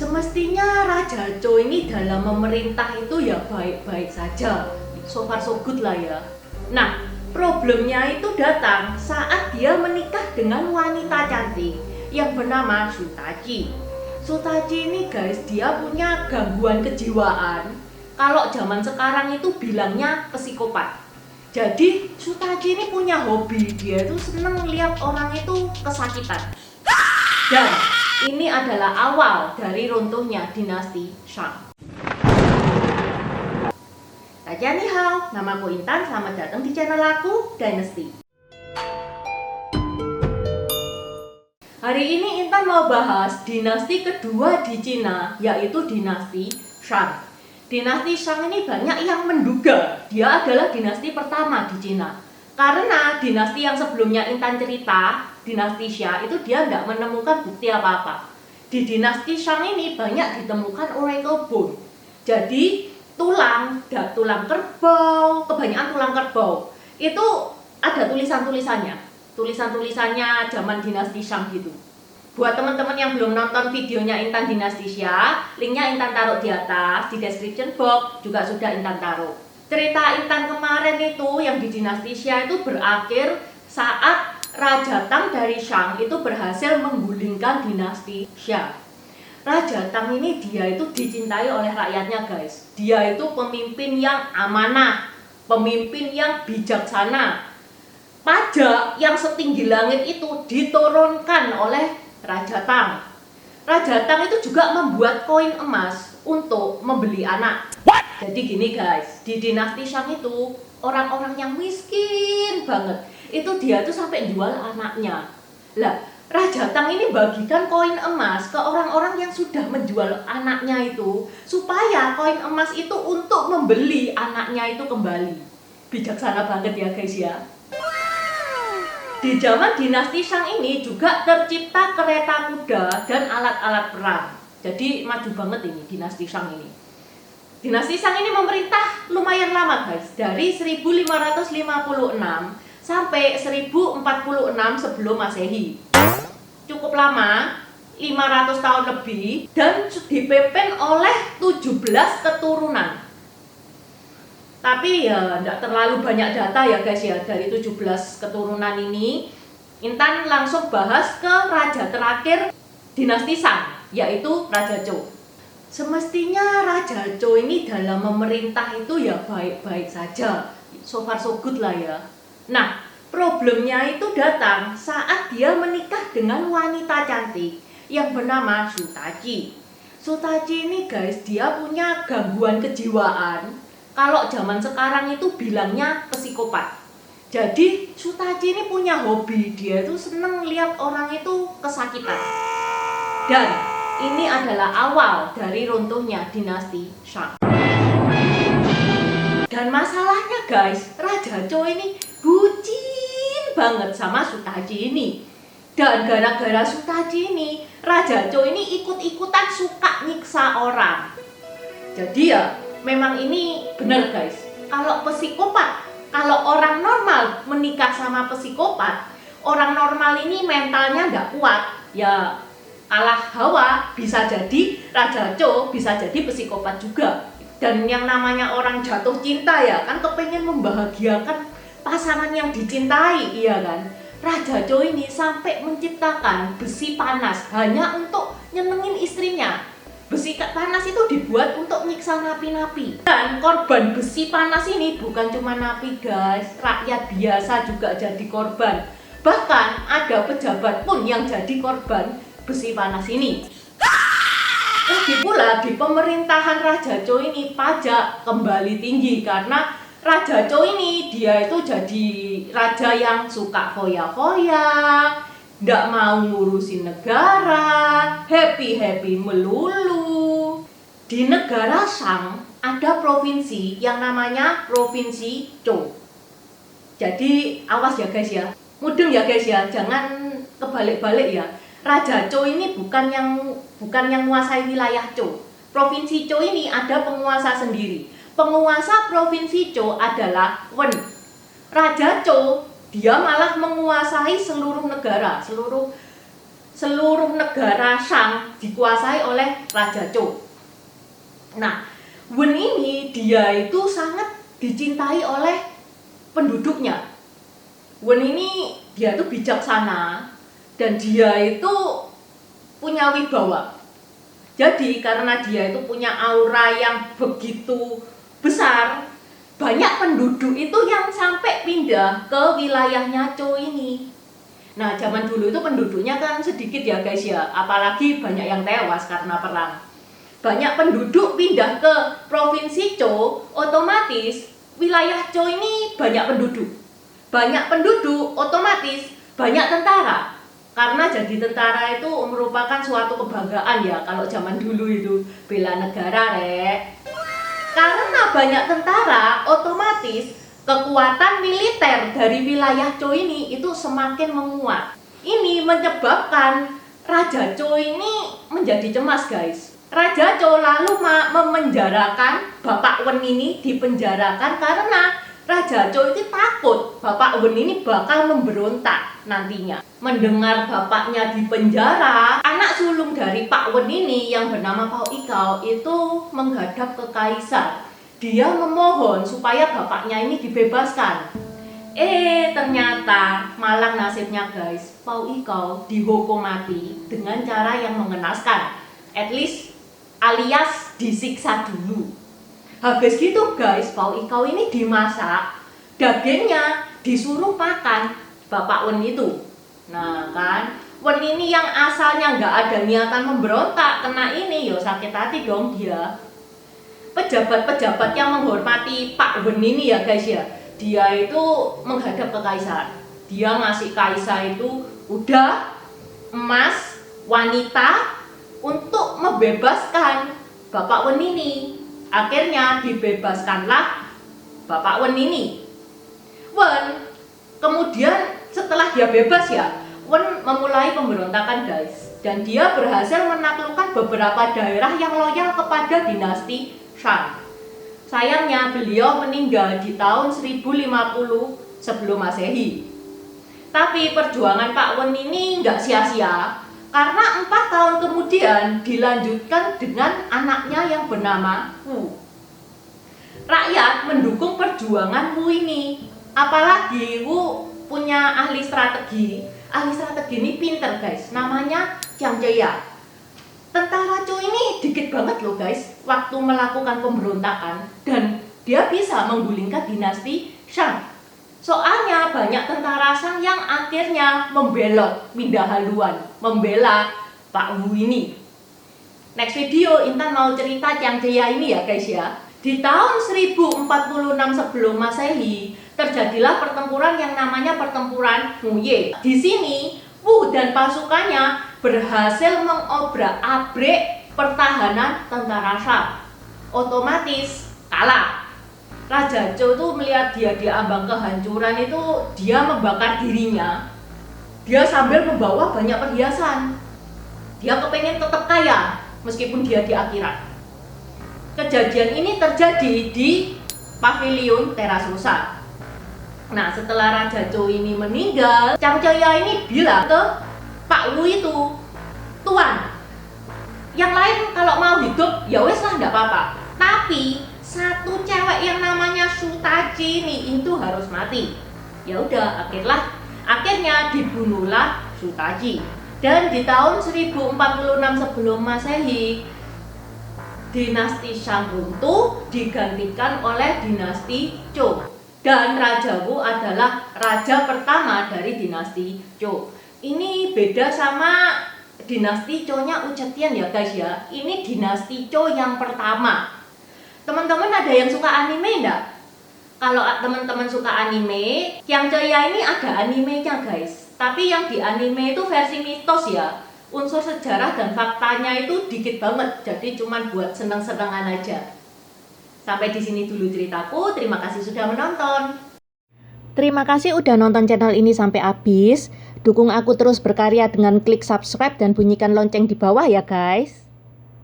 Semestinya Raja Cho ini dalam memerintah itu ya baik-baik saja, so far so good lah ya. Nah, problemnya itu datang saat dia menikah dengan wanita cantik yang bernama Su Taji. Su Taji ini guys, dia punya gangguan kejiwaan. Kalau zaman sekarang itu bilangnya psikopat. Jadi Su Taji ini punya hobi, dia itu seneng lihat orang itu kesakitan. Dan ini adalah awal dari runtuhnya dinasti Shang. Ni hao, namaku Intan, selamat datang di channel aku, Dynasty. Hari ini Intan mau bahas dinasti kedua di Cina, yaitu dinasti Shang. Dinasti Shang ini banyak yang menduga dia adalah dinasti pertama di Cina. Karena dinasti yang sebelumnya Intan cerita, dinasti Xia, itu dia tidak menemukan bukti apa-apa. Di dinasti Shang ini banyak ditemukan oracle bone. Jadi tulang kerbau, kebanyakan tulang kerbau. Itu ada tulisan-tulisannya. Tulisan-tulisannya zaman dinasti Shang gitu. Buat teman-teman yang belum nonton videonya Intan dinasti Xia, linknya Intan taruh di atas, di description box juga sudah Intan taruh. Cerita Intan kemarin itu yang di dinasti Xia itu berakhir saat Raja Tang dari Shang itu berhasil menggulingkan dinasti Xia. Raja Tang ini dia itu dicintai oleh rakyatnya guys. Dia itu pemimpin yang amanah, pemimpin yang bijaksana. Pajak yang setinggi langit itu diturunkan oleh Raja Tang. Raja Tang itu juga membuat koin emas untuk membeli anak. Jadi gini guys, di dinasti Shang itu orang-orang yang miskin banget, itu dia tuh sampai jual anaknya. Lah, Raja Tang ini bagikan koin emas ke orang-orang yang sudah menjual anaknya itu, supaya koin emas itu untuk membeli anaknya itu kembali. Bijaksana banget ya guys ya. Di zaman dinasti Shang ini juga tercipta kereta kuda dan alat-alat perang. Jadi maju banget ini dinasti Shang ini. Dinasti Shang ini memerintah lumayan lama guys, dari 1556 sampai 1046 sebelum Masehi. Cukup lama, 500 tahun lebih, dan dipimpin oleh 17 keturunan. Tapi ya tidak terlalu banyak data ya guys ya dari 17 keturunan ini. Intan langsung bahas ke raja terakhir dinasti Shang, yaitu Raja Cho. Semestinya Raja Cho ini dalam memerintah itu ya baik-baik saja, so far so good lah ya. Nah, problemnya itu datang saat dia menikah dengan wanita cantik yang bernama Su Taji. Su Taji ini guys, dia punya gangguan kejiwaan. Kalau zaman sekarang itu bilangnya psikopat. Jadi Su Taji ini punya hobi, dia itu seneng lihat orang itu kesakitan. Dan ini adalah awal dari runtuhnya dinasti Shang. Dan masalahnya guys, Raja Cho ini bucin banget sama Su Taji ini. Dan gara-gara Su Taji ini, Raja Cho ini ikut-ikutan suka nyiksa orang. Jadi ya, memang ini benar guys. Kalau psikopat, kalau orang normal menikah sama psikopat, orang normal ini mentalnya nggak kuat, ya kalah hawa, bisa jadi Raja Cho bisa jadi psikopat juga. Dan yang namanya orang jatuh cinta ya kan kepengen membahagiakan pasangan yang dicintai, iya kan. Raja Cho ini sampai menciptakan besi panas hanya untuk nyenengin istrinya. Besi panas itu dibuat untuk nyiksa napi-napi. Dan korban besi panas ini bukan cuma napi guys, rakyat biasa juga jadi korban. Bahkan ada pejabat pun yang jadi korban besi panas ini. Lagi pula di pemerintahan Raja Cho ini pajak kembali tinggi karena Raja Cho ini dia itu jadi raja yang suka foya-foya, nggak mau ngurusin negara, happy-happy melulu. Di negara Shang ada provinsi yang namanya Provinsi Cho. Jadi awas ya guys ya, mudeng ya guys ya, jangan kebalik-balik ya. Raja Cho ini bukan yang menguasai wilayah Cho. Provinsi Cho ini ada penguasa sendiri. Penguasa Provinsi Cho adalah Wen. Raja Cho dia malah menguasai seluruh negara, seluruh negara Shang dikuasai oleh Raja Zhou. Nah, Wen ini dia itu sangat dicintai oleh penduduknya. Wen ini dia itu bijaksana dan dia itu punya wibawa. Jadi karena dia itu punya aura yang begitu besar, banyak penduduk itu yang sampai pindah ke wilayahnya Zhou ini. Nah, zaman dulu itu penduduknya kan sedikit ya guys ya, apalagi banyak yang tewas karena perang. Banyak penduduk pindah ke provinsi Zhou, otomatis wilayah Zhou ini banyak penduduk. Banyak penduduk, otomatis banyak tentara. Karena jadi tentara itu merupakan suatu kebanggaan ya, kalau zaman dulu itu bela negara, rek. Karena banyak tentara, otomatis kekuatan militer dari wilayah Zhou ini itu semakin menguat. Ini menyebabkan Raja Zhou ini menjadi cemas, guys. Raja Zhou lalu memenjarakan Bapak Wen ini, dipenjarakan karena Raja Zhou itu takut Bapak Wen ini bakal memberontak nantinya. Mendengar bapaknya dipenjara, anak sulung dari Pak Wen ini yang bernama Pao Ikao itu menghadap ke kaisar. Dia memohon supaya bapaknya ini dibebaskan. Ternyata malang nasibnya guys, Pao Ikao dihukum mati dengan cara yang mengenaskan. At least alias disiksa dulu. Habis gitu guys, Pao Ikao ini dimasak, dagingnya disuruh makan Bapak Wen itu. Nah kan, Wen ini yang asalnya nggak ada niatan memberontak, kena ini ya sakit hati dong dia. Pejabat-pejabat yang menghormati Pak Wen ini ya guys ya, dia itu menghadap ke kaisar. Dia ngasih kaisar itu udah emas, wanita untuk membebaskan Bapak Wen ini. Akhirnya dibebaskanlah Bapak Wen ini. Wen kemudian setelah dia bebas ya, Wen memulai pemberontakan guys. Dan dia berhasil menaklukkan beberapa daerah yang loyal kepada dinasti Shang. Sayangnya beliau meninggal di tahun 1050 sebelum Masehi. Tapi perjuangan Pak Wen ini nggak sia-sia, karena 4 tahun kemudian dilanjutkan dengan anaknya yang bernama Wu. Rakyat mendukung perjuangan Wu ini. Apalagi Wu punya ahli strategi. Ahli strategi ini pinter guys, namanya Jiang Zeya. Tentara Zhou ini dikit banget loh guys waktu melakukan pemberontakan, dan dia bisa menggulingkan dinasti Shang. Soalnya banyak tentara Shang yang akhirnya membelot, pindah haluan, membela Pak Wu ini. Next video Intan mau cerita Jiang Zeya ini ya guys ya. Di tahun 1046 sebelum Masehi terjadilah pertempuran yang namanya pertempuran Muye. Di sini Wu dan pasukannya berhasil mengobrak-abrik pertahanan tentara Shang. Otomatis kalah. Raja Zhou itu melihat dia di ambang kehancuran itu, dia membakar dirinya. Dia sambil membawa banyak perhiasan. Dia kepengen tetap kaya meskipun dia di akhirat. Kejadian ini terjadi di pavilion teras rusa. Nah, setelah Raja Zhou ini meninggal, Jiang Zeya ini bilang ke Pak Wu itu, "Tuan, yang lain kalau mau hidup ya wes lah, enggak apa-apa. Tapi satu cewek yang namanya Su Taji ini itu harus mati." Ya udah, akhirnya dibunuhlah Su Taji. Dan di tahun 1046 sebelum Masehi, dinasti Shang runtuh digantikan oleh dinasti Zhou. Dan Raja Wu adalah raja pertama dari dinasti Zhou. Ini beda sama dinasti Zhou-nya Wu Zetian ya guys ya. Ini dinasti Zhou yang pertama. Teman-teman ada yang suka anime enggak? Kalau teman-teman suka anime, Jiang Zeya ini ada animenya guys. Tapi yang di anime itu versi mitos ya. Unsur sejarah dan faktanya itu dikit banget. Jadi cuma buat seneng-senengan aja. Sampai di sini dulu ceritaku. Terima kasih sudah menonton. Terima kasih udah nonton channel ini sampai habis. Dukung aku terus berkarya dengan klik subscribe dan bunyikan lonceng di bawah ya guys.